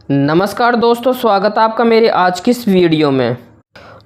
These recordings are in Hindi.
नमस्कार दोस्तों, स्वागत है आपका मेरे आज की इस वीडियो में।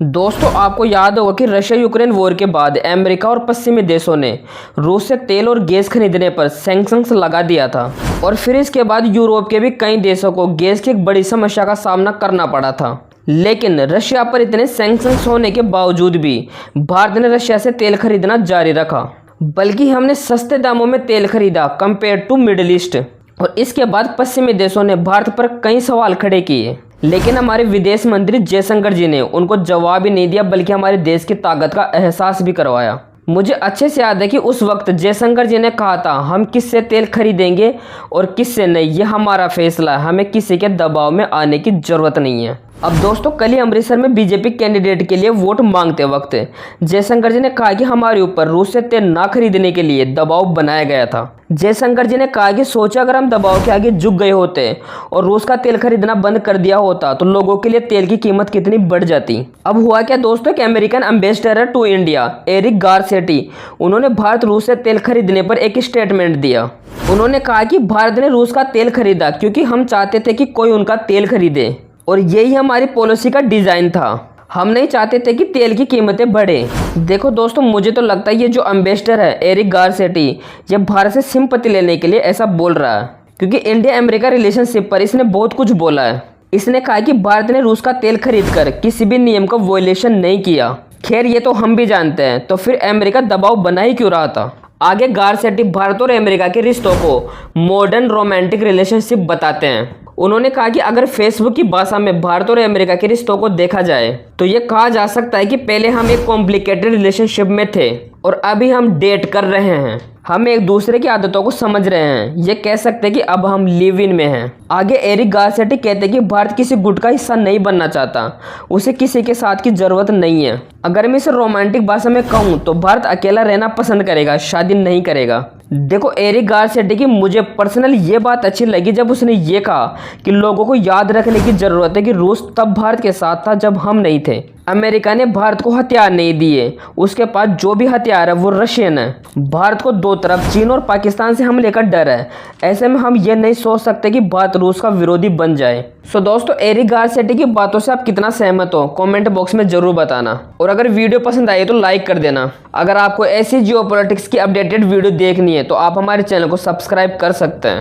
दोस्तों, आपको याद होगा कि रशिया यूक्रेन वॉर के बाद अमेरिका और पश्चिमी देशों ने रूस से तेल और गैस खरीदने पर सैंक्शंस लगा दिया था और फिर इसके बाद यूरोप के भी कई देशों को गैस की एक बड़ी समस्या का सामना करना पड़ा था। लेकिन रशिया पर इतने सैंक्शंस होने के बावजूद भी भारत ने रशिया से तेल खरीदना जारी रखा, बल्कि हमने सस्ते दामों में तेल खरीदा कंपेयर टू मिडिल ईस्ट। और इसके बाद पश्चिमी देशों ने भारत पर कई सवाल खड़े किए, लेकिन हमारे विदेश मंत्री जयशंकर जी ने उनको जवाब ही नहीं दिया, बल्कि हमारे देश की ताकत का एहसास भी करवाया। मुझे अच्छे से याद है कि उस वक्त जयशंकर जी ने कहा था, हम किससे तेल खरीदेंगे और किससे नहीं, ये हमारा फैसला है, हमें किसी के दबाव में आने की ज़रूरत नहीं है। अब दोस्तों, कल ही अमृतसर में बीजेपी कैंडिडेट के लिए वोट मांगते वक्त जयशंकर जी ने कहा कि हमारे ऊपर रूस से तेल ना खरीदने के लिए दबाव बनाया गया था। जयशंकर जी ने कहा कि सोचा अगर हम दबाव के आगे झुक गए होते और रूस का तेल खरीदना बंद कर दिया होता तो लोगों के लिए तेल की कीमत कितनी बढ़ जाती। अब हुआ क्या दोस्तों कि American ambassador to India Eric Garcetti, उन्होंने भारत रूस से तेल खरीदने पर एक स्टेटमेंट दिया। उन्होंने कहा कि भारत ने रूस का तेल खरीदा क्योंकि हम चाहते थे कि कोई उनका तेल खरीदे और यही हमारी पॉलिसी का डिज़ाइन था। हम नहीं चाहते थे कि तेल की कीमतें बढ़े। देखो दोस्तों, मुझे तो लगता है ये जो एम्बेसडर है एरिक गारसेटी, ये भारत से सिंपैथी लेने के लिए ऐसा बोल रहा है, क्योंकि इंडिया अमेरिका रिलेशनशिप पर इसने बहुत कुछ बोला है। इसने कहा कि भारत ने रूस का तेल खरीद कर किसी भी नियम का वॉयलेशन नहीं किया। खैर, ये तो हम भी जानते हैं, तो फिर अमेरिका दबाव बना ही क्यों रहा था। आगे गारसेटी भारत और अमेरिका के रिश्तों को मॉडर्न रोमांटिक रिलेशनशिप बताते हैं। उन्होंने कहा कि अगर फेसबुक की भाषा में भारत और अमेरिका के रिश्तों को देखा जाए तो ये कहा जा सकता है कि पहले हम एक कॉम्प्लिकेटेड रिलेशनशिप में थे और अभी हम डेट कर रहे हैं। हम एक दूसरे की आदतों को समझ रहे हैं। ये कह सकते हैं कि अब हम लिव इन में हैं। आगे एरिक गारसेटी कहते हैं कि भारत किसी गुट का हिस्सा नहीं बनना चाहता, उसे किसी के साथ की जरूरत नहीं है। अगर मैं इसे रोमांटिक भाषा में कहूँ तो भारत अकेला रहना पसंद करेगा, शादी नहीं करेगा। देखो, एरिक गारसेटी की मुझे पर्सनल ये बात अच्छी लगी जब उसने ये कहा कि लोगों को याद रखने की ज़रूरत है कि रूस तब भारत के साथ था जब हम नहीं थे। अमेरिका ने भारत को हथियार नहीं दिए, उसके पास जो भी हथियार है वो रशियन है। भारत को दो तरफ चीन और पाकिस्तान से हमले का डर है। ऐसे में हम ये नहीं सोच सकते कि भारत रूस का विरोधी बन जाए। सो दोस्तों, एरिक गारसेटी की बातों से आप कितना सहमत हो कमेंट बॉक्स में ज़रूर बताना, और अगर वीडियो पसंद आई तो लाइक कर देना। अगर आपको ऐसी जियोपॉलिटिक्स की अपडेटेड वीडियो देखनी है तो आप हमारे चैनल को सब्सक्राइब कर सकते हैं।